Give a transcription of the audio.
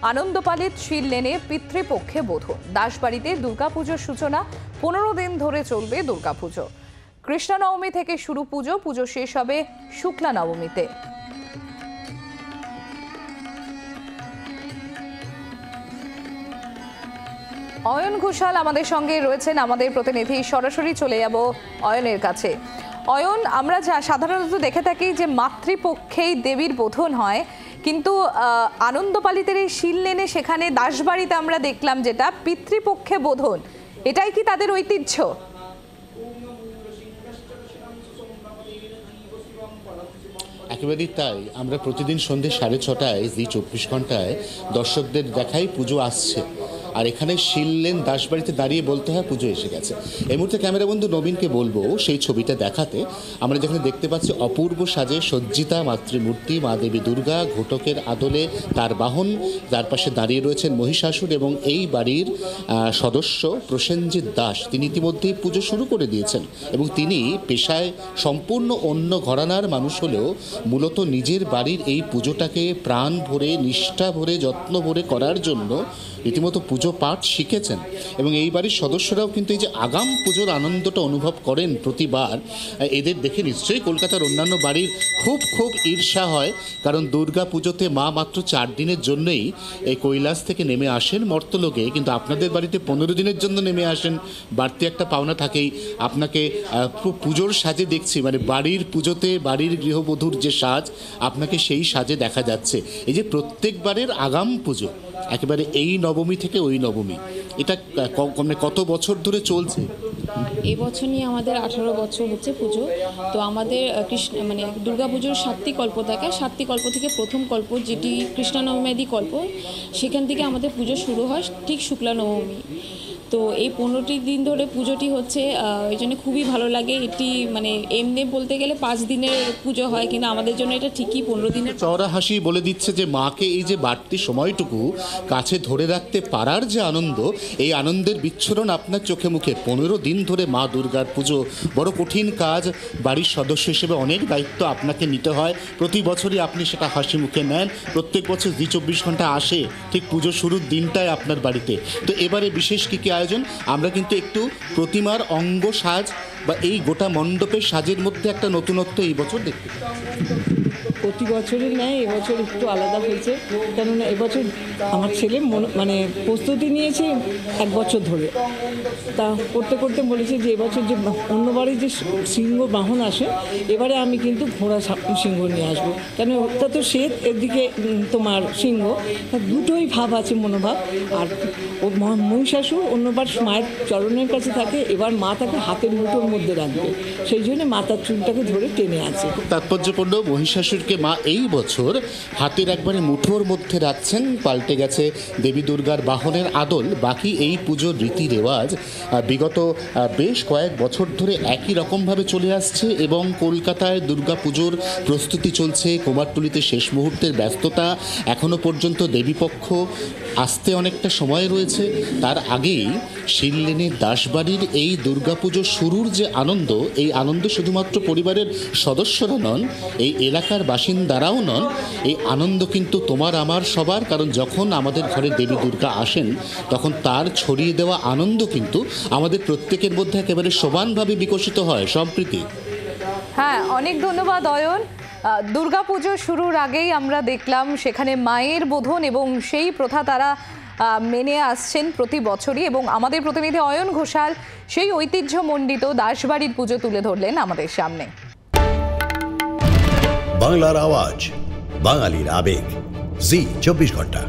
আনন্দপালিত শিল লেনে পিতৃপক্ষে বোধন। দাসবাড়িতে দুর্গাপুজোর সূচনা। 15 দিন ধরে চলবে দুর্গাপুজো। কৃষ্ণ নবমী থেকে শুরু পুজো। পুজো শেষ হবে শুক্লা নবমীতে। অয়ন ঘোষাল আমাদের সঙ্গে রয়েছেন, আমাদের প্রতিনিধি। সরাসরি চলে যাব অয়নের কাছে। অয়ন, আমরা সাধারণত দেখে থাকি যে মাতৃপক্ষেই দেবীর বোধন হয়, কিন্তু আনন্দপালিতের এই শিল লেনে সেখানে দাসবাড়িতে আমরা দেখলাম যেটা পিতৃপক্ষে বোধন। এটাই কি তাদের ঐতিহ্য? একেবারেই তাই। আমরা প্রতিদিন সন্ধ্যে 6:30টায় জি 24 ঘন্টায় দর্শকদের দেখাই পুজো আসছে, আর এখানে শিললেন দাসবাড়িতে দাঁড়িয়ে বলতে হয় পুজো এসে গেছে। এই মুহূর্তে ক্যামেরা বন্ধু নবীনকে বলবো সেই ছবিটা দেখাতে। আমরা যেখানে দেখতে পাচ্ছি অপূর্ব সাজে সজ্জিতা মাতৃমূর্তি মা দেবী দুর্গা, ঘটকের আদলে তার বাহন, যার পাশে দাঁড়িয়ে রয়েছেন মহিষাসুর এবং এই বাড়ির সদস্য প্রসেনজিৎ দাস। তিনি ইতিমধ্যেই পুজো শুরু করে দিয়েছেন এবং তিনি পেশায় সম্পূর্ণ অন্য ঘরানার মানুষ হলেও মূলত নিজের বাড়ির এই পুজোটাকে প্রাণ ভরে, নিষ্ঠা ভরে, যত্ন ভরে করার জন্য রীতিমতো পুজো পাঠ শিখেছেন। এবং এই বাড়ির সদস্যরাও কিন্তু এই যে আগাম পুজোর আনন্দটা অনুভব করেন প্রতিবার, এদের দেখে নিশ্চয়ই কলকাতার অন্যান্য বাড়ির খুব ঈর্ষা হয়। কারণ দুর্গা পুজোতে মা মাত্র 4 দিনের জন্যই এই কৈলাস থেকে নেমে আসেন মর্তলোকে, কিন্তু আপনাদের বাড়িতে 15 দিনের জন্য নেমে আসেন। বাড়তি একটা পাওনা থাকেই। আপনাকে পুজোর সাজে দেখছি, মানে বাড়ির পুজোতে বাড়ির গৃহবধূর যে সাজ, আপনাকে সেই সাজে দেখা যাচ্ছে। এই যে প্রত্যেকবারের আগাম পুজো, একেবারে এই নবমী থেকে ওই নবমী, এটা কত বছর ধরে চলছে? এই বছর নিয়ে আমাদের 18 বছর হচ্ছে পুজো। তো আমাদের দুর্গা পুজোর 7টি কল্প থাকে। 7টি কল্প থেকে প্রথম কল্প, যেটি কৃষ্ণনবমী কল্প, সেখান থেকে আমাদের পুজো শুরু হয় ঠিক শুক্লা নবমী। তো এই 15টি দিন ধরে পুজোটি হচ্ছে, এই জন্য খুবই ভালো লাগে। এটি এমনি বলতে গেলে 5 দিনের পুজো হয়, কিন্তু আমাদের জন্য এটা ঠিকই 15 দিনের। চওড়া হাসি বলে দিচ্ছে যে মাকে এই যে বাড়তি সময়টুকু কাছে ধরে রাখতে পারার যে আনন্দ, এই আনন্দের বিচ্ছুরণ আপনার চোখে মুখে। 15 দিন ধরে মা দুর্গার পুজো বড় কঠিন কাজ। বাড়ির সদস্য হিসেবে অনেক দায়িত্ব আপনাকে নিতে হয়। প্রতি বছরই আপনি সেটা হাসি মুখে নেন। প্রত্যেক বছর জি 24 ঘন্টা আসে ঠিক পুজো শুরুর দিনটায় আপনার বাড়িতে। তো এবারে বিশেষ কী আয়োজন? আমরা কিন্তু একটু প্রতিমার অঙ্গ সাজ বা এই গোটা মণ্ডপের সাজের মধ্যে একটা নতুনত্ব এই বছর দেখতে প্রতি বছরই নেয়, এবছর একটু আলাদা হয়েছে। কেননা এবছর আমার ছেলে প্রস্তুতি নিয়েছে 1 বছর ধরে। তা করতে করতে বলেছে যে এবছর যে অন্যবারে যে সিংহ বাহন আসে, এবারে আমি কিন্তু ঘোড়া সিংহ নিয়ে আসবো। কেন ওটা তো শ্বেত, এদিকে তোমার সিংহ, দুটোই ভাব আছে, মনোভাব। আর ও মহিষাসুর অন্যবার মায়ের চরণের কাছে থাকে, এবার মা তাকে হাতের মুঠোর মধ্যে রাখবে, সেই জন্য মাথার চুলটাকে ধরে টেনে আছে। তাৎপর্যপূর্ণ, মহিষাসুরকে মা এই বছর হাতের একবারে মুঠোর মধ্যে রাখছেন। পাল্টে গেছে দেবী দুর্গার বাহনের আদল। বাকি এই পুজোর রীতি রেওয়াজ বিগত বেশ কয়েক বছর ধরে একই রকমভাবে চলে আসছে এবং কলকাতায় দুর্গা পুজোর প্রস্তুতি চলছে। কুমারটুলিতে শেষ মুহূর্তের ব্যস্ততা। এখনো পর্যন্ত দেবীপক্ষ আসতে অনেকটা সময় রয়েছে। তার আগেই শিললেনের দাসবাড়ির এই দুর্গাপুজো শুরুর যে আনন্দ, এই আনন্দ শুধুমাত্র পরিবারের সদস্যরা নন, এই এলাকার বাসিন্দারাও নন। এই আনন্দ কিন্তু তোমার আমার সবার। কারণ যখন আমাদের ঘরে দেবী দুর্গা আসেন, তখন তার ছড়িয়ে দেওয়া আনন্দ কিন্তু আমাদের প্রত্যেকের মধ্যে একেবারে সমানভাবে বিকশিত হয়। সম্প্রীতি। হ্যাঁ, অনেক ধন্যবাদ অয়ন। দুর্গাপুজো শুরুর আগেই আমরা দেখলাম সেখানে মায়ের বোধন এবং সেই প্রথা তারা মেনে আসছেন প্রতি বছরই। এবং আমাদের প্রতিনিধি অয়ন ঘোষাল সেই ঐতিহ্যমণ্ডিত দাসবাড়ির পুজো তুলে ধরলেন আমাদের সামনে। বাংলার আওয়াজ, বাঙালির আবেগ, জি 24 ঘন্টা।